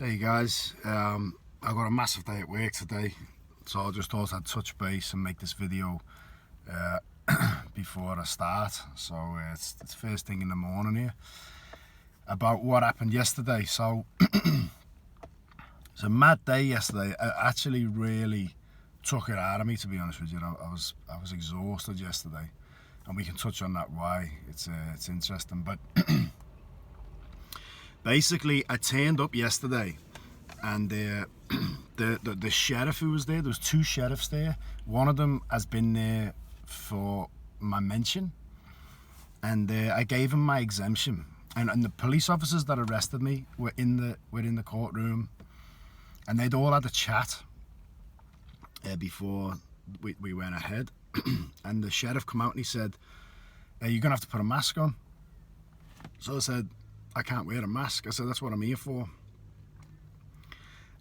Hey guys, I got a massive day at work today, so I just thought I'd touch base and make this video uh, before I start. So it's first thing in the morning here about what happened yesterday. So it's a mad day yesterday. It actually really took it out of me, to be honest with you. I was exhausted yesterday, and we can touch on that why. It's interesting, but. Basically, I turned up yesterday, and the sheriff who was there was two sheriffs there. One of them has been there for my mention, and I gave him my exemption. And the police officers that arrested me were in the courtroom, and they'd all had a chat before we went ahead. And the sheriff come out and he said, "You're gonna have to put a mask on." So I said, "I can't wear a mask." I said, "That's what I'm here for."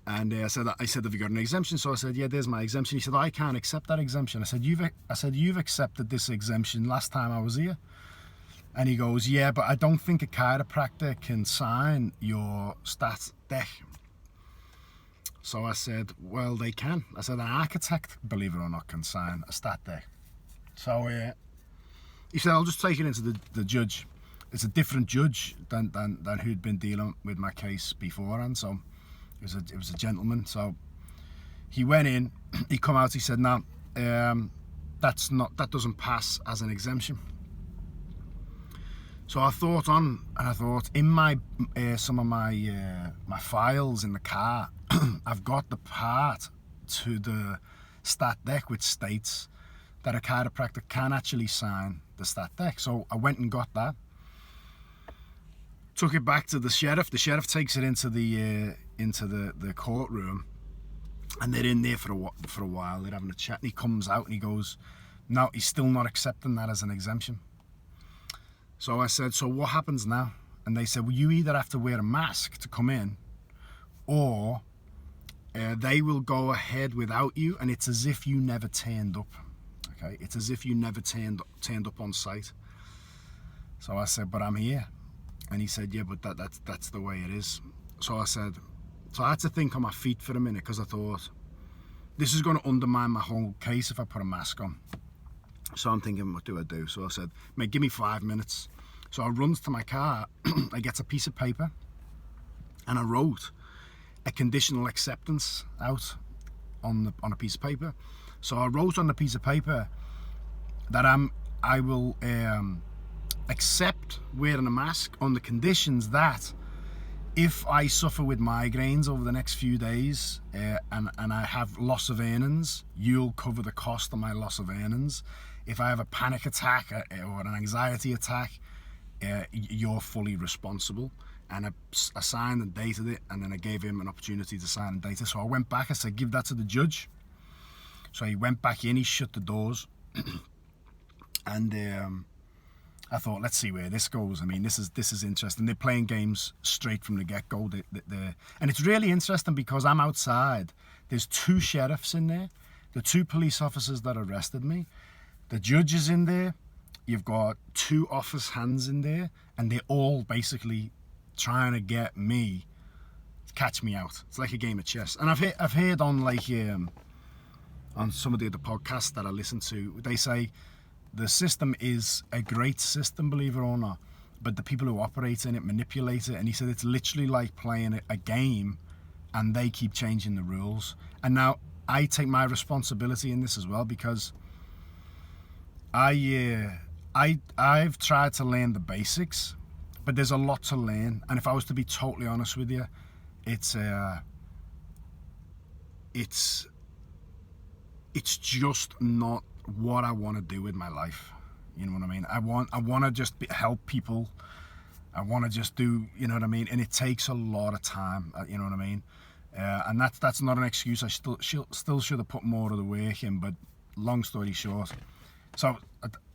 And I said, "Have you got an exemption?" So I said, "Yeah, there's my exemption." He said, "I can't accept that exemption." I said, "You've accepted this exemption last time I was here." And he goes, "Yeah, but I don't think a chiropractor can sign your stat dec." So I said, "Well, they can." I said, "An architect, believe it or not, can sign a stat dec." So he said, "I'll just take it into the judge." It's a different judge than who'd been dealing with my case beforehand. So it was a gentleman. So he went in, he come out, he said, "No, that doesn't pass as an exemption." So I thought on, and I thought in my some of my files in the car, I've got the part to the stat dec which states that a chiropractor can actually sign the stat dec. So I went and got that. Took it back to the sheriff. The sheriff takes it into the courtroom, and they're in there for a while. They're having a chat, and he comes out and he goes, "No, he's still not accepting that as an exemption." So I said, "So what happens now?" And they said, "Well, you either have to wear a mask to come in, or they will go ahead without you, and it's as if you never turned up. Okay, it's as if you never turned up on site." So I said, "But I'm here." And he said, "Yeah, but that's the way it is." So I said, so I had to think on my feet for a minute, because I thought, this is going to undermine my whole case if I put a mask on. So I'm thinking, what do I do? So I said, "Mate, give me 5 minutes." So I runs to my car, I get a piece of paper, and I wrote a conditional acceptance out on a piece of paper. So I wrote on the piece of paper that I will accept wearing a mask on the conditions that if I suffer with migraines over the next few days and I have loss of earnings, you'll cover the cost of my loss of earnings. If I have a panic attack or an anxiety attack, you're fully responsible. And I signed and dated it, and then I gave him an opportunity to sign and date it. So I went back, I said, "Give that to the judge." So he went back in, he shut the doors, and I thought, let's see where this goes. I mean, this is interesting. They're playing games straight from the get-go. And it's really interesting because I'm outside. There's two sheriffs in there, the two police officers that arrested me. The judge is in there. You've got two office hands in there, and they're all basically trying to get me to catch me out. It's like a game of chess. And I've heard on on some of the other podcasts that I listen to, they say the system is a great system, believe it or not, but the people who operate in it manipulate it. And he said it's literally like playing a game, and they keep changing the rules. And now I take my responsibility in this as well, because I've tried to learn the basics, but there's a lot to learn. And if I was to be totally honest with you, it's just not what I want to do with my life. You know what I mean? I want to just help people. I want to just do, you know what I mean? And it takes a lot of time, you know what I mean? And that's not an excuse. I still should have put more of the work in, but long story short. So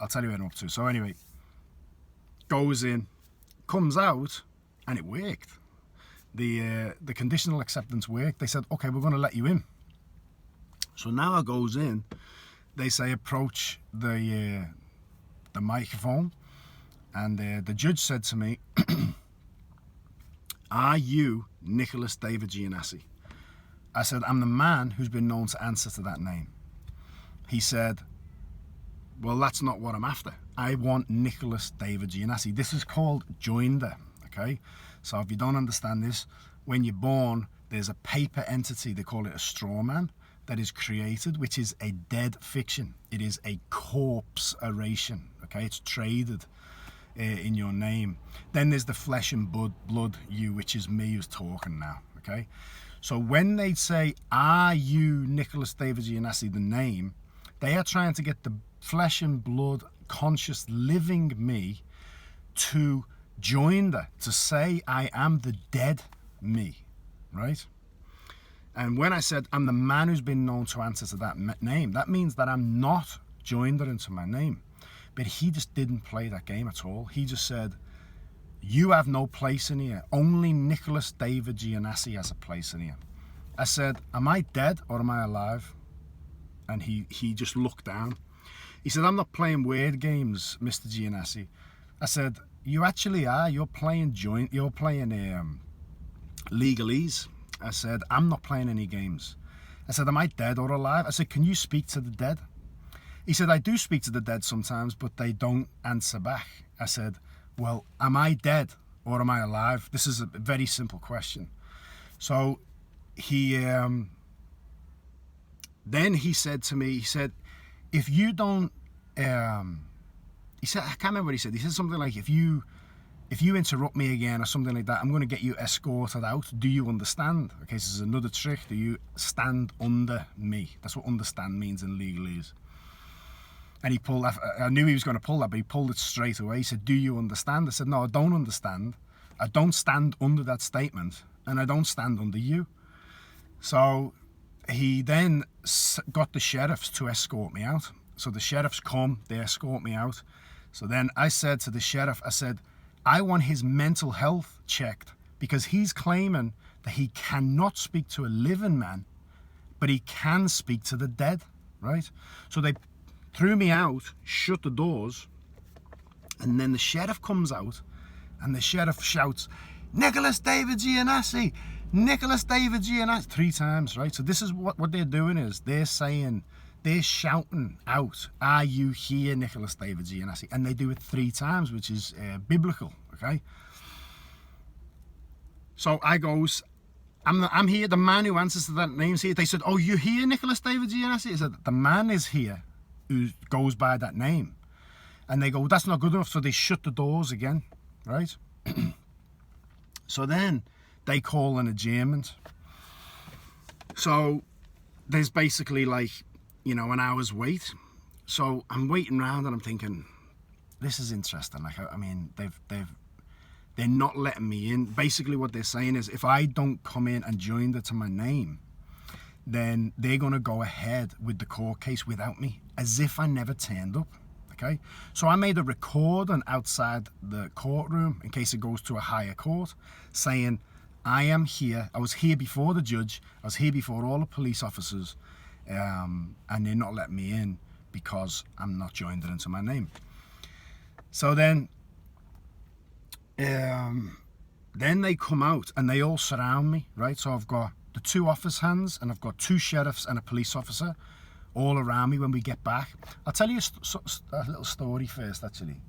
I'll tell you what I'm up to. So anyway, goes in, comes out, and it worked. The conditional acceptance worked. They said, "Okay, we're going to let you in." So now I goes in. They say approach the microphone, and the judge said to me, are you Nicholas David Giannessi? I said, I'm the man who's been known to answer to that name. He said, well, that's not what I'm after. I want Nicholas David Giannessi. This is called joinder, okay? So if you don't understand this, when you're born, there's a paper entity, they call it a straw man, that is created, which is a dead fiction. It is a corpse oration, okay? It's traded in your name. Then there's the flesh and blood you, which is me who's talking now, okay? So when they say, are you Nicholas David Giannessi, the name, they are trying to get the flesh and blood, conscious, living me to join that, to say I am the dead me, right? And when I said I'm the man who's been known to answer to that name, that means that I'm not joined into my name. But he just didn't play that game at all. He just said, you have no place in here. Only Nicholas David Giannessi has a place in here. I said, am I dead or am I alive? And he just looked down. He said, I'm not playing weird games, Mr. Giannessi. I said, you actually are. You're playing legalese. I said, I'm not playing any games. I said, am I dead or alive? I said, can you speak to the dead? He said, I do speak to the dead sometimes, but they don't answer back. I said, well, am I dead or am I alive? This is a very simple question. So then he said to me, he said, if you don't, he said, I can't remember what he said. He said something like, if you interrupt me again or something like that, I'm going to get you escorted out. Do you understand? Okay, this is another trick. Do you stand under me? That's what understand means in legalese. And he pulled that. I knew he was going to pull that, but he pulled it straight away. He said, do you understand? I said, no, I don't understand. I don't stand under that statement, and I don't stand under you. So he then got the sheriffs to escort me out. So the sheriffs come, they escort me out. So then I said to the sheriff, I said, I want his mental health checked because he's claiming that he cannot speak to a living man, but he can speak to the dead, right? So they threw me out, shut the doors, and then the sheriff comes out and the sheriff shouts, Nicholas David Giannessi, Nicholas David Giannessi, 3 times, right? So this is what they're doing is they're shouting out, are you here, Nicholas David Giannessi? And they do it 3 times, which is biblical, okay? So I goes, I'm here, the man who answers to that name's here. They said, oh, you're here, Nicholas David Giannessi? I said, the man is here who goes by that name. And they go, that's not good enough. So they shut the doors again, right? So then they call an adjournment. So there's basically like, an hour's wait. So I'm waiting around and I'm thinking, this is interesting. Like, I mean, they're not letting me in. Basically what they're saying is if I don't come in and join to my name, then they're going to go ahead with the court case without me, as if I never turned up, okay? So I made a recording outside the courtroom in case it goes to a higher court saying, I am here, I was here before the judge, I was here before all the police officers, and they're not letting me in because I'm not joined into my name. So then they come out and they all surround me, right? So I've got the 2 office hands and I've got 2 sheriffs and a police officer all around me when we get back. I'll tell you a little story first, actually.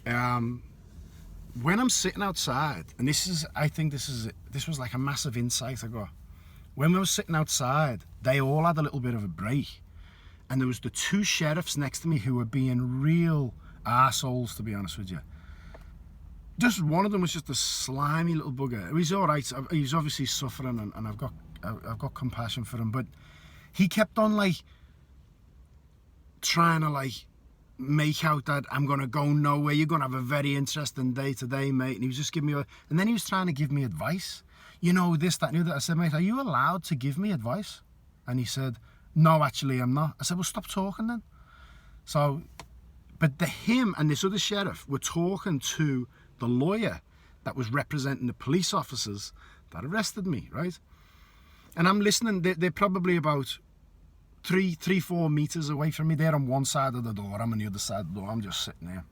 When I'm sitting outside, and I think this was like a massive insight I got. When we were sitting outside, they all had a little bit of a break. And there was the 2 sheriffs next to me who were being real arseholes, to be honest with you. Just one of them was just a slimy little bugger. He was all right. He's obviously suffering, and I've got compassion for him. But he kept on like trying to like make out that I'm gonna go nowhere. You're gonna have a very interesting day today, mate. And he was just giving me and then he was trying to give me advice. This, that, and the other. I said, mate, are you allowed to give me advice? And he said, no, actually, I'm not. I said, well, stop talking then. So, but him and this other sheriff were talking to the lawyer that was representing the police officers that arrested me, right? And I'm listening. They're probably about 3-4 meters away from me. They're on one side of the door. I'm on the other side of the door. I'm just sitting there.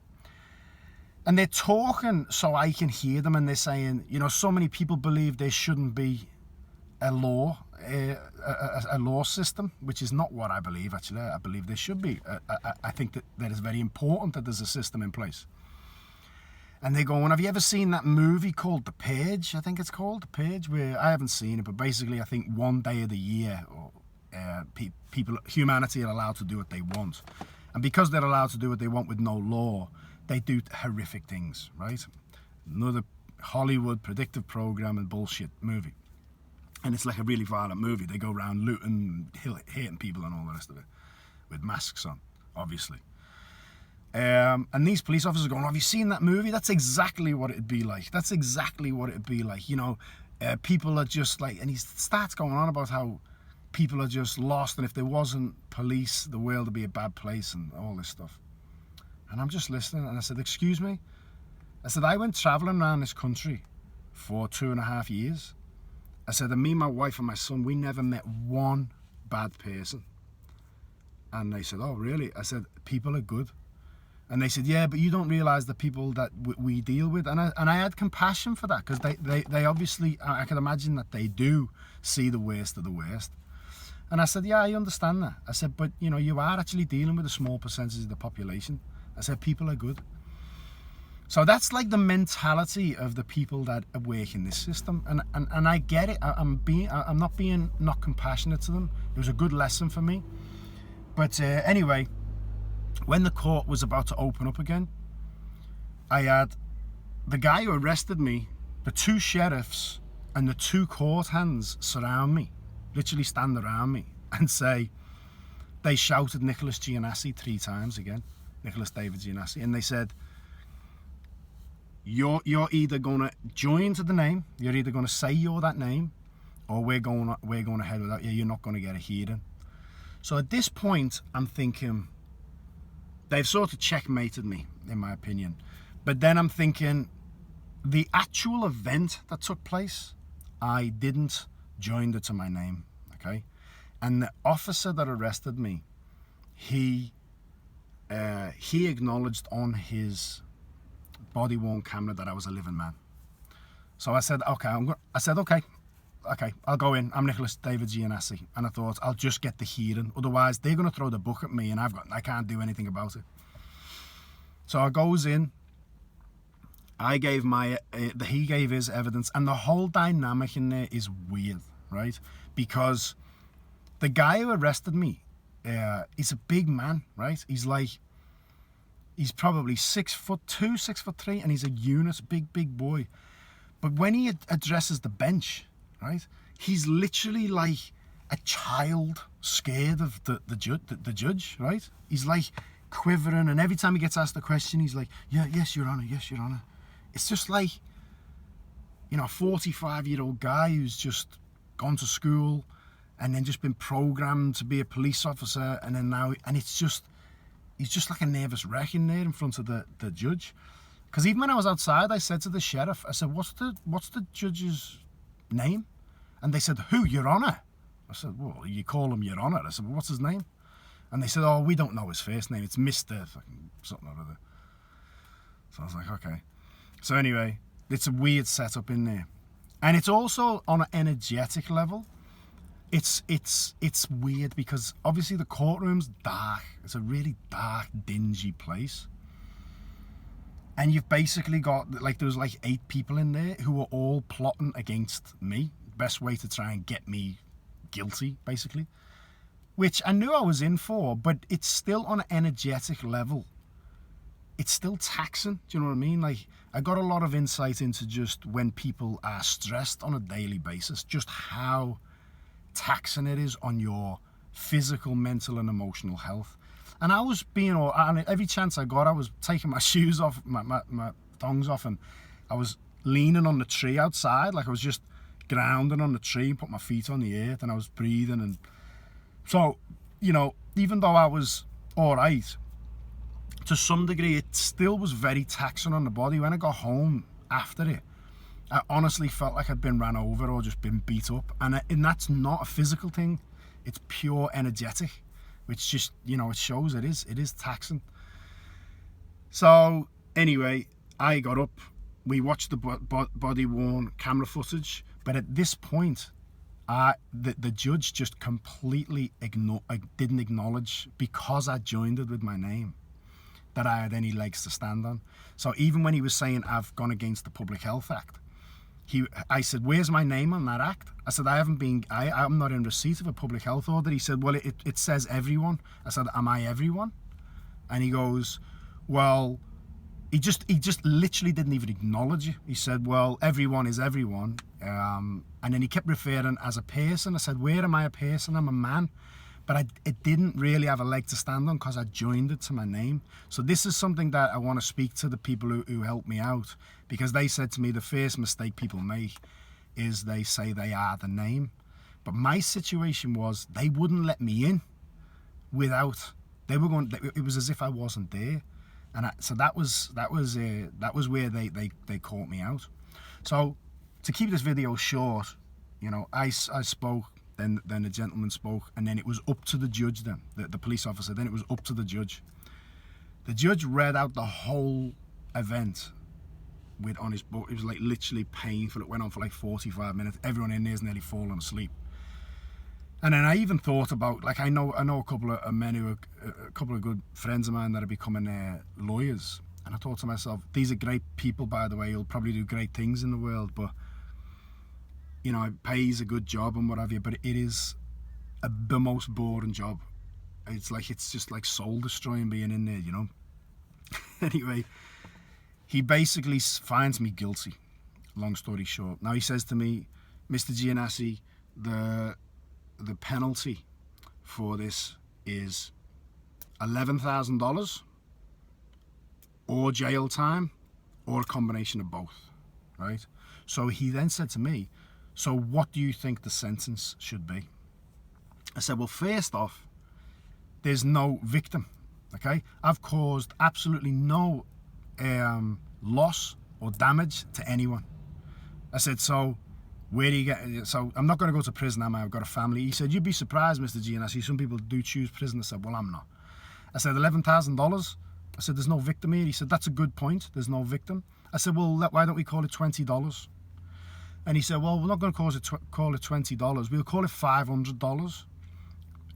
And they're talking so I can hear them, and they're saying, you know, so many people believe there shouldn't be a law, a law system, which is not what I believe, actually. I believe there should be. I think that it's very important that there's a system in place. And they're going, have you ever seen that movie called The Purge? I think it's called The Purge, where I haven't seen it, but basically I think one day of the year, humanity are allowed to do what they want. And because they're allowed to do what they want with no law, they do horrific things, right? Another Hollywood predictive program and bullshit movie. And it's like a really violent movie. They go around looting, hitting people and all the rest of it, with masks on, obviously. And these police officers are going, have you seen that movie? That's exactly what it'd be like. That's exactly what it'd be like. You know, people are just like, and he starts going on about how people are just lost, and if there wasn't police, the world would be a bad place and all this stuff. And I'm just listening, and I said, excuse me? I said, I went traveling around this country for 2.5 years. I said, and me, my wife, and my son, we never met one bad person. And they said, oh, really? I said, people are good. And they said, yeah, but you don't realise the people that we deal with. And I had compassion for that, because they obviously, I can imagine that they do see the worst of the worst. And I said, yeah, I understand that. I said, but, you know, you are actually dealing with a small percentage of the population. I said, people are good. So that's like the mentality of the people that work in this system. And I get it. I'm not being not compassionate to them. It was a good lesson for me. But anyway, when the court was about to open up again, I had the guy who arrested me, the 2 sheriffs, and the 2 court hands surround me, literally stand around me and say, they shouted Nicholas Giannassi 3 times again, Nicholas David Giannassi, and they said, you're either going to join to the name, you're either going to say you're that name, or we're going ahead without you. You're not going to get a hearing. So at this point, I'm thinking, they've sort of checkmated me, in my opinion. But then I'm thinking, the actual event that took place, I didn't join it to my name, okay? And the officer that arrested me, he acknowledged on his body-worn camera that I was a living man. So I said, okay, I'll go in. I'm Nicholas David Giannassi. And I thought, I'll just get the hearing. Otherwise, they're going to throw the book at me, and I can't do anything about it. So I goes in. I gave he gave his evidence, and the whole dynamic in there is weird, right? Because the guy who arrested me, he's a big man, right? He's probably 6'2", 6'3", and he's a unit, big boy. But when he addresses the bench, right, he's literally like a child scared of the judge, right? He's like quivering, and every time he gets asked a question, he's like, yes, Your Honour, yes, Your Honour. It's just like, you know, a 45-year-old guy who's just gone to school and then just been programmed to be a police officer, and then now, and he's just like a nervous wreck in there in front of the judge. Because even when I was outside, I said to the sheriff, I said, what's the judge's name? And they said, who, Your Honour? I said, well, you call him Your Honour. I said, well, what's his name? And they said, oh, we don't know his first name. It's Mr. something or other. So I was like, okay. So anyway, it's a weird setup in there. And it's also on an energetic level. It's weird because obviously the courtroom's dark. It's a really dark, dingy place. And you've basically got, like, there was like 8 people in there who were all plotting against me. Best way to try and get me guilty, basically. Which I knew I was in for, but it's still on an energetic level. It's still taxing, do you know what I mean? Like, I got a lot of insight into just when people are stressed on a daily basis, just how taxing it is on your physical, mental and emotional health. And I was and every chance I got, I was taking my shoes off, my thongs off, and I was leaning on the tree outside, like I was just grounding on the tree, put my feet on the earth, and I was breathing. And so, you know, even though I was all right, to some degree, it still was very taxing on the body. When I got home after it, I honestly felt like I'd been ran over or just been beat up. And that's not a physical thing. It's pure energetic, which just, you know, it shows it is taxing. So anyway, I got up, we watched the body worn camera footage, but at this point, the judge just completely didn't acknowledge, because I joined it with my name, that I had any legs to stand on. So even when he was saying I've gone against the Public Health Act, I said, where's my name on that act? I said, I'm not in receipt of a public health order. He said, well, it says everyone. I said, am I everyone? And he goes, well, he just literally didn't even acknowledge it. He said, well, everyone is everyone. And then he kept referring as a person. I said, where am I a person? I'm a man. But it didn't really have a leg to stand on because I joined it to my name. So this is something that I want to speak to the people who helped me out, because they said to me the first mistake people make is they say they are the name. But my situation was they wouldn't let me in without, it was as if I wasn't there. And so that was where they caught me out. So to keep this video short, you know, I spoke. Then the gentleman spoke, and then it was up to the judge, then the police officer, then it was up to the judge. The judge read out the whole event on his book. It was like literally painful. It went on for like 45 minutes. Everyone in there's nearly fallen asleep. And then I even thought about, like, I know a couple of men who are a couple of good friends of mine that are becoming lawyers, and I thought to myself, these are great people, by the way, who'll probably do great things in the world, but you know, it pays a good job and what have you, but it is the most boring job. It's just like soul destroying being in there, you know. Anyway, he basically finds me guilty, long story short. Now he says to me, Mr. Giannassi, the penalty for this is $11,000 or jail time or a combination of both, right? So he then said to me, so what do you think the sentence should be? I said, well, first off, there's no victim, okay? I've caused absolutely no loss or damage to anyone. I said, so where do you get, so I'm not going to go to prison, am I? I've got a family. He said, you'd be surprised, Mr. Giannassi, some people do choose prison. I said, well, I'm not. I said, $11,000? I said, there's no victim here. He said, that's a good point, there's no victim. I said, well, why don't we call it $20? And he said, well, we're not going to call it $20. We'll call it $500.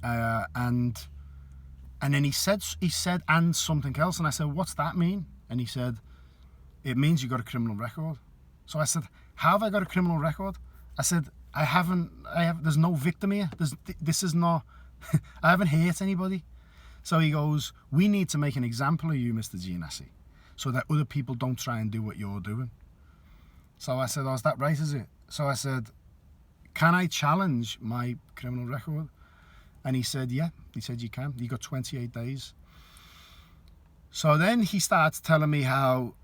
And then he said, and something else. And I said, what's that mean? And he said, it means you got a criminal record. So I said, how have I got a criminal record? I said, there's no victim here. This is not, I haven't hurt anybody. So he goes, we need to make an example of you, Mr. Giannassi, so that other people don't try and do what you're doing. So I said, oh, is that right, is it? So I said, can I challenge my criminal record? And he said, yeah. He said, you can. You got 28 days. So then he starts telling me how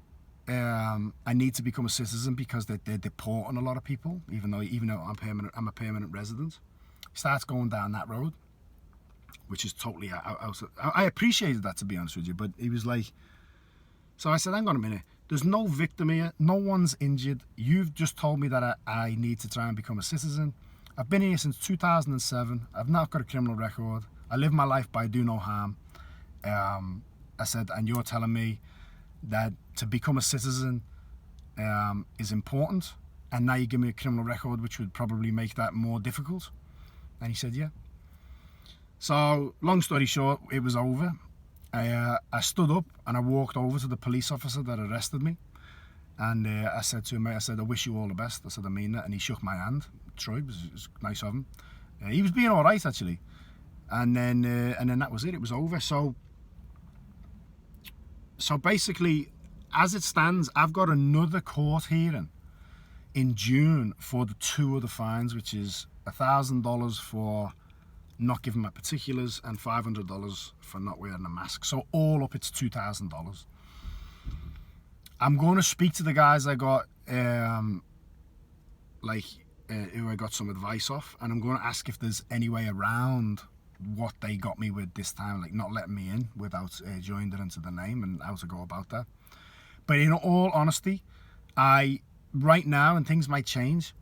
I need to become a citizen because they're deporting a lot of people, even though I'm a permanent resident. He starts going down that road, which is totally out. I appreciated that, to be honest with you, but he was like, so I said, hang on a minute. There's no victim here. No one's injured. You've just told me that I need to try and become a citizen. I've been here since 2007. I've not got a criminal record. I live my life by do no harm. I said, and you're telling me that to become a citizen is important, and now you give me a criminal record, which would probably make that more difficult. And he said, yeah. So, long story short, it was over. I stood up and I walked over to the police officer that arrested me, and I said to him, I said, I wish you all the best. I said, I mean that. And he shook my hand. Troy, it was nice of him. He was being all right, actually. And then that was it. It was over. So basically, as it stands, I've got another court hearing in June for the two of the fines, which is $1,000 for not giving my particulars and $500 for not wearing a mask. So all up, it's $2,000. I'm going to speak to the guys I got, who I got some advice off, and I'm going to ask if there's any way around what they got me with this time, like not letting me in without joining it into the name, and how to go about that. But in all honesty, right now, and things might change,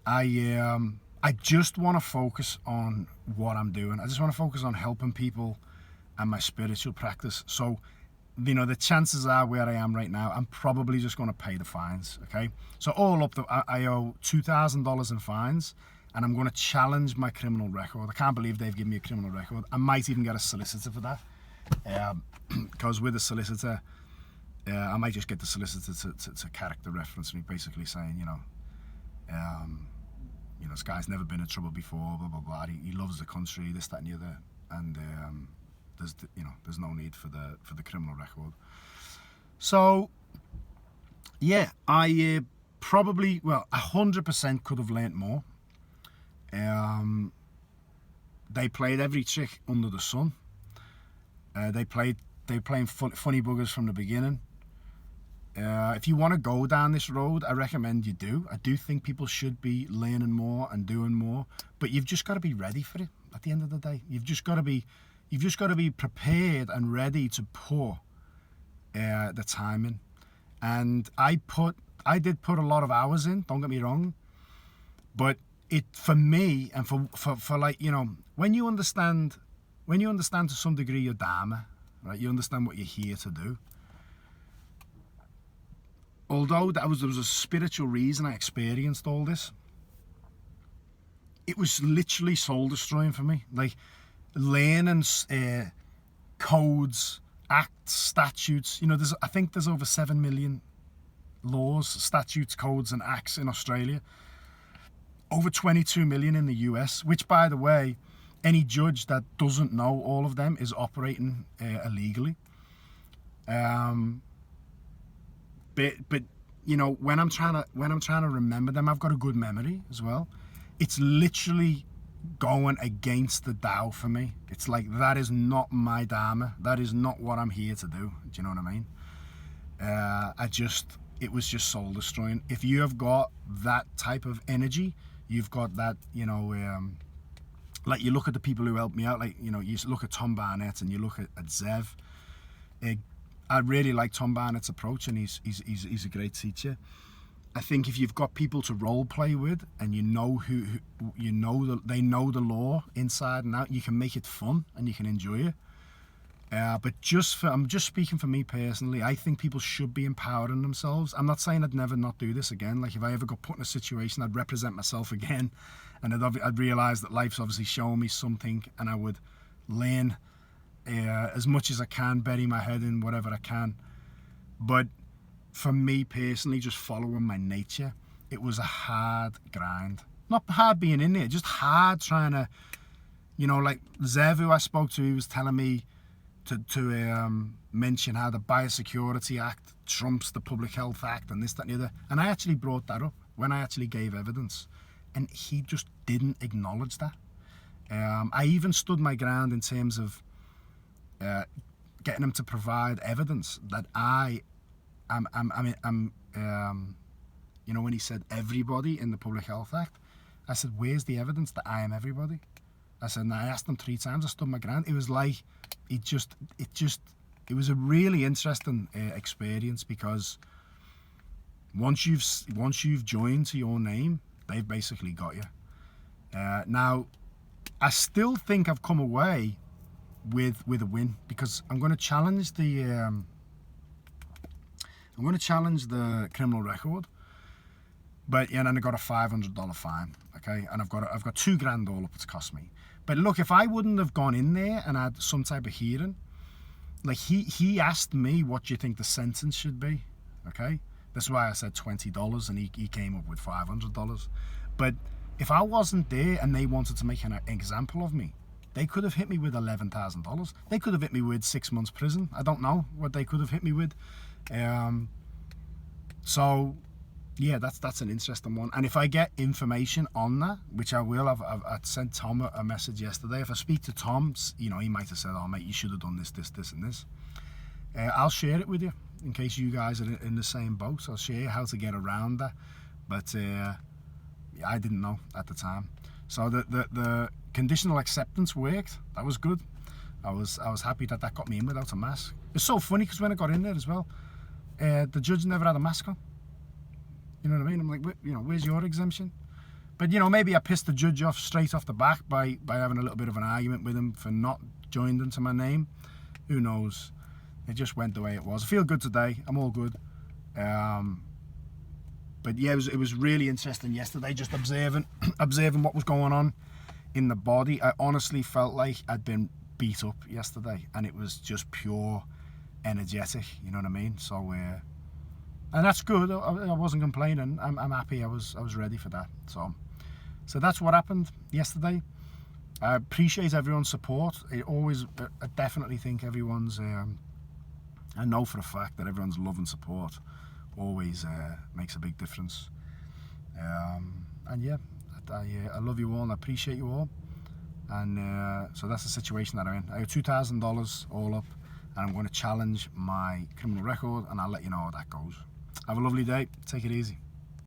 I just want to focus on what I'm doing. I just want to focus on helping people and my spiritual practice. So you know, the chances are where I am right now, I'm probably just going to pay the fines. Okay, so all up, I owe $2,000 in fines, and I'm going to challenge my criminal record. I can't believe they've given me a criminal record. I might even get a solicitor for that, because with a solicitor, I might just get the solicitor to character reference me, basically saying, you know, this guy's never been in trouble before, blah blah blah. He loves the country, this, that, and the other, and there's no need for the criminal record. So yeah, I probably 100% could have learnt more. They played every trick under the sun. They playing funny buggers from the beginning. If you want to go down this road, I recommend you do. I do think people should be learning more and doing more, but you've just got to be ready for it. At the end of the day, you've just got to be prepared and ready to pour the time in. And I did put a lot of hours in. Don't get me wrong, but it, for me, and for like, you know, when you understand to some degree your dharma, right? You understand what you're here to do. Although there was a spiritual reason I experienced all this, it was literally soul destroying for me. Like learning codes, acts, statutes. You know, I think there's over 7 million laws, statutes, codes, and acts in Australia. Over 22 million in the US, which, by the way, any judge that doesn't know all of them is operating illegally. But you know, when I'm trying to remember them, I've got a good memory as well. It's literally going against the Tao for me. It's like, that is not my dharma. That is not what I'm here to do. Do you know what I mean? It was just soul destroying. If you have got that type of energy, you've got that, you know, like you look at the people who helped me out, like, you know, you look at Tom Barnett and you look at Zev. I really like Tom Barnett's approach, and he's a great teacher. I think if you've got people to role play with, and you know they know the law inside and out, you can make it fun and you can enjoy it. But I'm just speaking for me personally. I think people should be empowering themselves. I'm not saying I'd never not do this again. Like if I ever got put in a situation, I'd represent myself again, and I'd realise that life's obviously showing me something, and I would learn as much as I can, bury my head in whatever I can. But for me personally, just following my nature, it was a hard grind. Not hard being in there, just hard trying to, you know, like Zev, who I spoke to, he was telling me to mention how the Biosecurity Act trumps the Public Health Act and this, that, and the other. And I actually brought that up when I actually gave evidence, and he just didn't acknowledge that. I even stood my ground in terms of getting him to provide evidence that you know, when he said everybody in the Public Health Act, I said, where's the evidence that I am everybody? I said, and I asked him 3 times, I stood my ground. It was like, it was a really interesting experience, because once you've joined to your name, they've basically got you. Now, I still think I've come away with a win, because I'm going to challenge the criminal record, but yeah, and I got a $500 fine, okay, and I've got $2,000 all up it's cost me. But look, if I wouldn't have gone in there and had some type of hearing, like he asked me, what do you think the sentence should be, okay? That's why I said $20, and he came up with $500. But if I wasn't there and they wanted to make an example of me, they could have hit me with $11,000. They could have hit me with 6 months prison. I don't know what they could have hit me with. So yeah, that's an interesting one. And if I get information on that, which I will, I've sent Tom a message yesterday. If I speak to Tom, you know, he might have said, oh mate, you should have done this, and this. I'll share it with you in case you guys are in the same boat. I'll share how to get around that. But I didn't know at the time. So the conditional acceptance worked. That was good. I was happy that got me in without a mask. It's so funny, because when I got in there as well, the judge never had a mask on. You know what I mean? I'm like, you know, where's your exemption? But you know, maybe I pissed the judge off straight off the back by having a little bit of an argument with him for not joining to my name. Who knows? It just went the way it was. I feel good today. I'm all good. But yeah, it was really interesting yesterday, just observing what was going on in the body. I honestly felt like I'd been beat up yesterday, and it was just pure energetic. You know what I mean? So, and that's good. I wasn't complaining. I'm happy. I was ready for that. So that's what happened yesterday. I appreciate everyone's support. I definitely think everyone's. I know for a fact that everyone's love and support always makes a big difference. And yeah, I love you all and I appreciate you all. And so that's the situation that I'm in. I have $2,000 all up, and I'm going to challenge my criminal record, and I'll let you know how that goes. Have a lovely day. Take it easy.